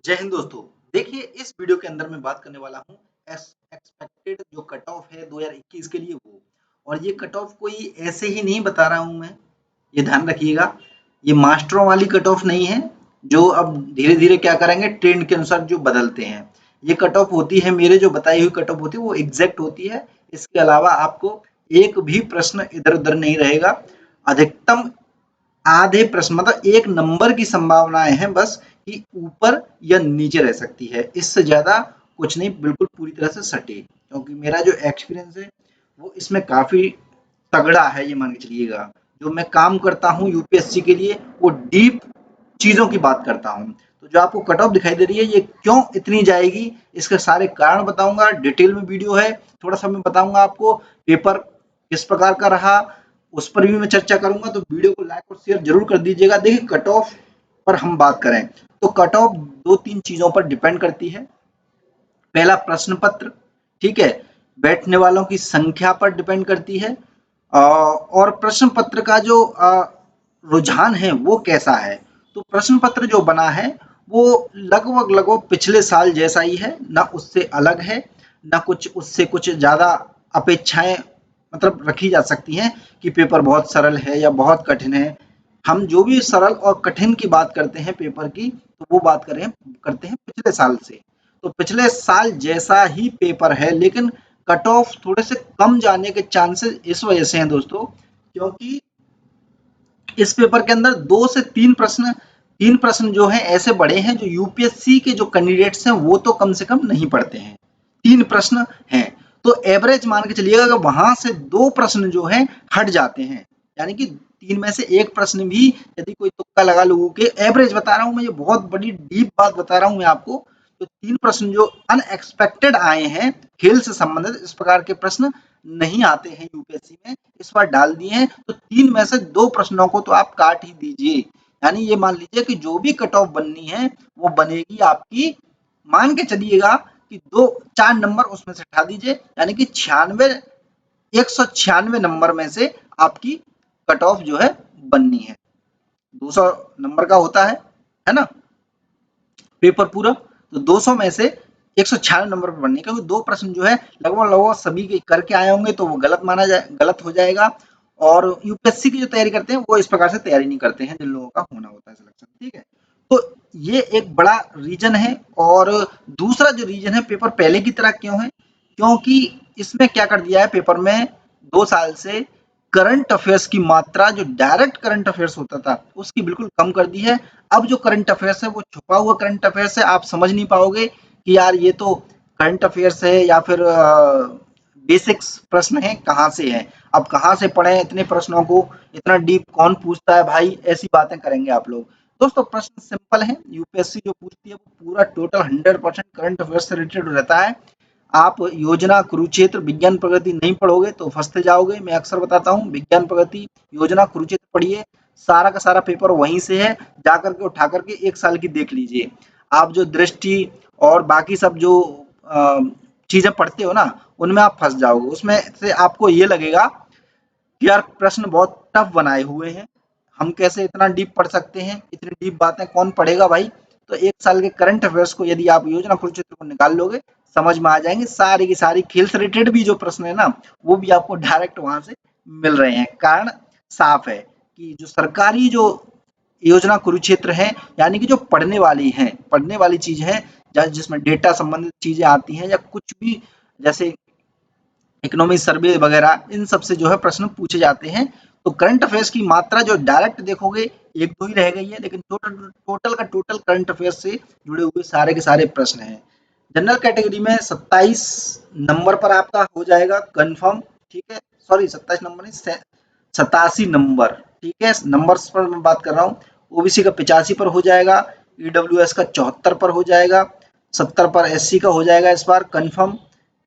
जय हिंद दोस्तों। देखिए, इस वीडियो के अंदर मैं बात करने वाला हूँ एक्सपेक्टेड जो कट ऑफ है 2021 के लिए वो। और ये कट ऑफ कोई ऐसे ही नहीं बता रहा हूँ मैं, ये ध्यान रखिएगा। ये मास्टरों वाली कट ऑफ नहीं है जो अब धीरे धीरे क्या करेंगे ट्रेंड के अनुसार जो बदलते हैं। ये कट ऑफ होती है, मेरे जो बताई हुई कट ऑफ होती है वो एग्जैक्ट होती है। इसके अलावा आपको एक भी प्रश्न इधर उधर नहीं रहेगा। अधिकतम आधे प्रश्न मतलब एक नंबर की संभावनाएं हैं बस कि ऊपर या नीचे रह सकती है, इससे ज्यादा कुछ नहीं, बिल्कुल पूरी तरह से सटीक। क्योंकि मेरा जो एक्सपीरियंस है वो इसमें काफी तगड़ा है, ये मान के चलिएगा। जो मैं काम करता हूँ यूपीएससी के लिए वो डीप चीजों की बात करता हूँ। तो जो आपको कट ऑफ दिखाई दे रही है ये क्यों इतनी जाएगी, इसके सारे कारण बताऊंगा। डिटेल में वीडियो है, थोड़ा सा मैं बताऊंगा आपको पेपर किस प्रकार का रहा, उस पर भी मैं चर्चा करूंगा। तो वीडियो को लाइक और शेयर जरूर कर दीजिएगा। देखिए, कट ऑफ पर हम बात करें तो कट ऑफ दो तीन चीजों पर डिपेंड करती है। पहला प्रश्न पत्र, ठीक है, बैठने वालों की संख्या पर डिपेंड करती है। और प्रश्न पत्र का जो रुझान है वो कैसा है। तो प्रश्न पत्र जो बना है वो लगभग लगभग पिछले साल जैसा ही है, ना उससे अलग है, ना कुछ उससे कुछ ज्यादा अपेक्षाएं मतलब रखी जा सकती हैं कि पेपर बहुत सरल है या बहुत कठिन है। हम जो भी सरल और कठिन की बात करते हैं पेपर की, तो वो बात करें करते हैं पिछले साल से। तो पिछले साल जैसा ही पेपर है, लेकिन कट ऑफ थोड़े से कम जाने के चांसेस इस वजह से हैं दोस्तों, क्योंकि इस पेपर के अंदर 2 से 3 प्रश्न जो हैं ऐसे बड़े हैं जो यूपीएससी के जो कैंडिडेट्स हैं वो तो कम से कम नहीं पढ़ते हैं। 3 प्रश्न हैं, तो एवरेज मान के चलिएगा कि वहां से 2 प्रश्न जो हैं हट जाते हैं। यानी कि 3 में से 1 प्रश्न भी यदि कोई तुक्का लगा लोगों के, एवरेज बता रहा हूं मैं, ये बहुत बड़ी डीप बात बता रहा हूं मैं आपको। तो 3 प्रश्न जो अनएक्सपेक्टेड आए हैं, खेल से संबंधित इस प्रकार के प्रश्न नहीं आते हैं यूपीएससी में, इस बार डाल दिए हैं। तो 3 में से 2 प्रश्नों को तो आप काट ही दीजिए। यानी ये मान लीजिए कि जो भी कट ऑफ बननी है वो बनेगी आपकी, मान के चलिएगा कि 4 नंबर उसमें से हटा दीजिए। यानी कि 196 नंबर में से आपकी कट ऑफ जो है बननी है। 200 नंबर का होता है ना पेपर पूरा। तो 200 में से 196 नंबर पर बनने, क्योंकि 2 प्रश्न जो है लगभग लगभग सभी के करके आए होंगे तो वो गलत हो जाएगा। और यूपीएससी की जो तैयारी करते हैं वो इस प्रकार से तैयारी नहीं करते हैं जिन लोगों का होना होता है सिलेक्शन, ठीक है। तो ये एक बड़ा रीजन है। और दूसरा जो रीजन है, पेपर पहले की तरह क्यों है, क्योंकि इसमें क्या कर दिया है पेपर में 2 साल से, करंट अफेयर्स की मात्रा जो डायरेक्ट करंट अफेयर्स होता था उसकी बिल्कुल कम कर दी है। अब जो करंट अफेयर्स है वो छुपा हुआ करंट अफेयर्स है, आप समझ नहीं पाओगे कि यार ये तो करंट अफेयर्स है या फिर बेसिक्स प्रश्न है, कहाँ से है, अब कहाँ से पढ़े इतने प्रश्नों को, इतना डीप कौन पूछता है भाई, ऐसी बातें करेंगे आप लोग। दोस्तों, प्रश्न सिंपल है, यूपीएससी जो पूछती है वो पूरा टोटल 100% करंट अफेयर्स से रिलेटेड रहता है। आप योजना, कुरुक्षेत्र, विज्ञान प्रगति नहीं पढ़ोगे तो फंसते जाओगे। मैं अक्सर बताता हूँ, विज्ञान प्रगति, योजना, कुरुक्षेत्र पढ़िए, सारा का सारा पेपर वहीं से है। जाकर के उठा करके 1 साल की देख लीजिए। आप जो दृष्टि और बाकी सब जो चीजें पढ़ते हो ना, उनमें आप फंस जाओगे। उसमें से आपको ये लगेगा कि यार प्रश्न बहुत टफ बनाए हुए हैं, हम कैसे इतना डीप पढ़ सकते हैं, इतनी डीप बातें कौन पढ़ेगा भाई। तो 1 साल के करंट अफेयर्स को यदि आप योजना कुरुक्षेत्र को निकाल लोगे, समझ में आ जाएंगे सारी की सारी। खेल से रिलेटेड भी जो प्रश्न है ना, वो भी आपको डायरेक्ट वहां से मिल रहे हैं। कारण साफ है कि जो सरकारी जो योजना कुरुक्षेत्र है, यानी कि जो पढ़ने वाली चीज है, जिसमें डेटा संबंधित चीजें आती हैं या कुछ भी, जैसे इकोनॉमी सर्वे वगैरह, इन सब से जो है प्रश्न पूछे जाते हैं। तो करंट अफेयर्स की मात्रा जो डायरेक्ट देखोगे 1-2 ही रह गई है, लेकिन टोटल टोटल का टोटल करंट अफेयर्स से जुड़े हुए सारे के सारे प्रश्न हैं। जनरल कैटेगरी में 27 नंबर पर आपका हो जाएगा कंफर्म, ठीक है। सॉरी, 27 नंबर नहीं, 87 नंबर, ठीक है, नंबर्स पर मैं बात कर रहा हूँ। ओबीसी का 85 पर हो जाएगा, ईडब्ल्यूएस का 74 पर हो जाएगा, 70 पर एससी का हो जाएगा इस बार कंफर्म,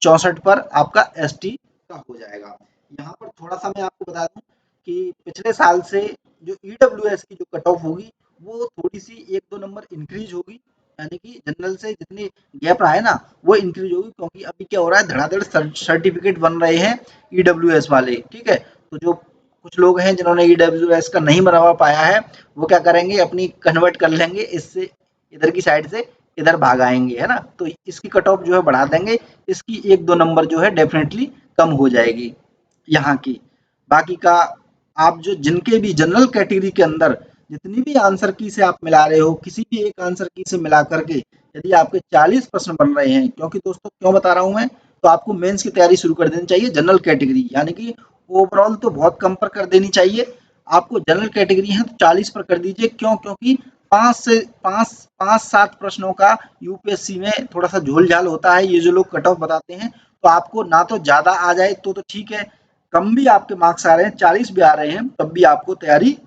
64 पर आपका एसटी का हो जाएगा। यहाँ पर थोड़ा सा मैं आपको बता दूं कि पिछले साल से जो ईडब्ल्यूएस की जो कट ऑफ होगी वो थोड़ी सी 1-2 नंबर इंक्रीज होगी। यानी कि जनरल से जितनी गैप रहा है ना वो इंक्रीज होगी, क्योंकि अभी क्या हो रहा है, धड़ाधड़ सर्टिफिकेट बन रहे हैं ईडब्ल्यूएस वाले, ठीक है। तो जो कुछ लोग हैं जिन्होंने ईडब्ल्यूएस का नहीं बनवा पाया है, वो क्या करेंगे, अपनी कन्वर्ट कर लेंगे इससे, इधर की साइड से इधर भाग आएंगे, है ना। तो इसकी कट ऑफ जो है बढ़ा देंगे, इसकी 1-2 नंबर जो है डेफिनेटली कम हो जाएगी यहाँ की। बाकी का आप जो जिनके भी जनरल कैटेगरी के अंदर जितनी भी आंसर की से आप मिला रहे हो, किसी भी एक आंसर की से मिला करके यदि आपके 40 प्रश्न बन रहे हैं, क्योंकि दोस्तों क्यों बता रहा हूं मैं, तो आपको मेंस की तैयारी शुरू कर देनी चाहिए जनरल कैटेगरी, यानी कि ओवरऑल तो बहुत कम पर कर देनी चाहिए। आपको जनरल कैटेगरी है तो 40 पर कर दीजिए। क्यों? क्योंकि 5 7 प्रश्नों का यूपीएससी में थोड़ा सा झोल झाल होता है। ये जो लोग कट ऑफ बताते हैं, तो आपको ना तो ज्यादा आ जाए तो ठीक है, कम भी आपके मार्क्स आ रहे हैं, 40 भी आ रहे हैं, तब भी आपको तैयारी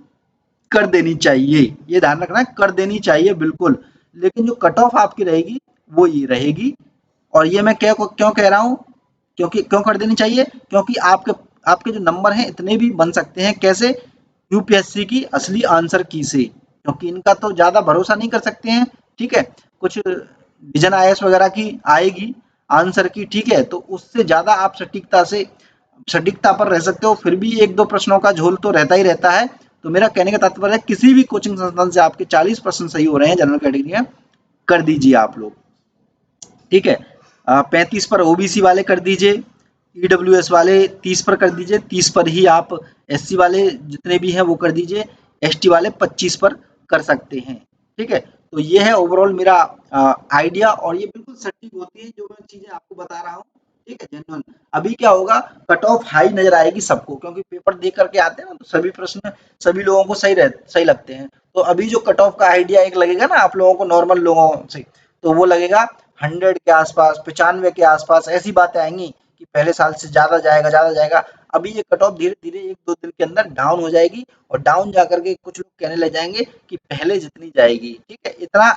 कर देनी चाहिए। ये ध्यान रखना है, कर देनी चाहिए बिल्कुल। लेकिन जो कट ऑफ आपकी रहेगी वो ये रहेगी। और ये मैं क्यों कह रहा हूँ, क्योंकि क्यों कर देनी चाहिए, क्योंकि आपके आपके जो नंबर हैं इतने भी बन सकते हैं। कैसे? यूपीएससी की असली आंसर की से, क्योंकि इनका तो ज्यादा भरोसा नहीं कर सकते हैं। ठीक है, कुछ विजन आईएएस वगैरह की आएगी आंसर की, ठीक है, तो उससे ज्यादा आप सटीकता पर रह सकते हो। फिर भी 1-2 प्रश्नों का झोल तो रहता ही रहता है। तो मेरा कहने का तात्पर्य है, किसी भी कोचिंग संस्थान से आपके 40 प्रश्न सही हो रहे हैं जनरल कैटेगरी में, कर दीजिए आप लोग। ठीक है, 35 पर ओबीसी वाले कर दीजिए, ईडब्ल्यूएस वाले 30 पर कर दीजिए, 30 पर ही आप एससी वाले जितने भी हैं वो कर दीजिए, एसटी वाले 25 पर कर सकते हैं। ठीक है, तो ये है ओवरऑल मेरा आइडिया, और ये बिल्कुल सटीक होती है जो मैं चीजें आपको बता रहा हूँ। ठीक है, जेन्युइन। अभी क्या होगा, कट ऑफ हाई नजर आएगी सबको, क्योंकि पेपर देख करके आते हैं ना, तो सभी प्रश्न सभी लोगों को सही लगते हैं। तो अभी जो कट ऑफ का आइडिया एक लगेगा ना आप लोगों को, नॉर्मल लोगों से, तो वो लगेगा 100 के आसपास, 95 के आसपास, ऐसी बातें आएंगी कि पहले साल से ज्यादा जाएगा। अभी ये कट ऑफ धीरे धीरे 1-2 दिन के अंदर डाउन हो जाएगी, और डाउन जा करके कुछ लोग कहने लग जाएंगे कि पहले जितनी जाएगी। ठीक है, इतना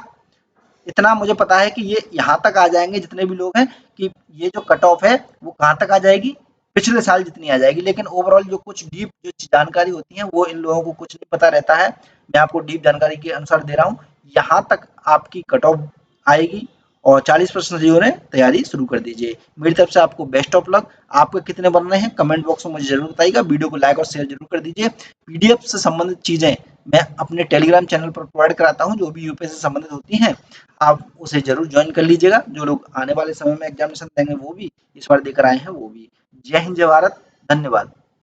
इतना मुझे पता है कि ये यहाँ तक आ जाएंगे जितने भी लोग हैं, कि ये जो कट ऑफ है वो कहाँ तक आ जाएगी, पिछले साल जितनी आ जाएगी। लेकिन ओवरऑल जो कुछ डीप जो जानकारी होती है वो इन लोगों को कुछ नहीं पता रहता है। मैं आपको डीप जानकारी के अनुसार दे रहा हूँ, यहाँ तक आपकी कट ऑफ आएगी। और 40% जो है तैयारी शुरू कर दीजिए। मेरी तरफ से आपको बेस्ट ऑफ लक। आपके कितने बन रहे हैं कमेंट बॉक्स में मुझे जरूर बताइएगा। वीडियो को लाइक और शेयर जरूर कर दीजिए। पीडीएफ से संबंधित चीजें मैं अपने टेलीग्राम चैनल पर प्रोवाइड कराता हूँ, जो भी यूपीएससी से संबंधित होती हैं। आप उसे जरूर ज्वाइन कर लीजिएगा। जो लोग आने वाले समय में एग्जामिनेशन देंगे वो भी, इस बार देकर आए हैं वो भी। जय हिंद, जय भारत, धन्यवाद।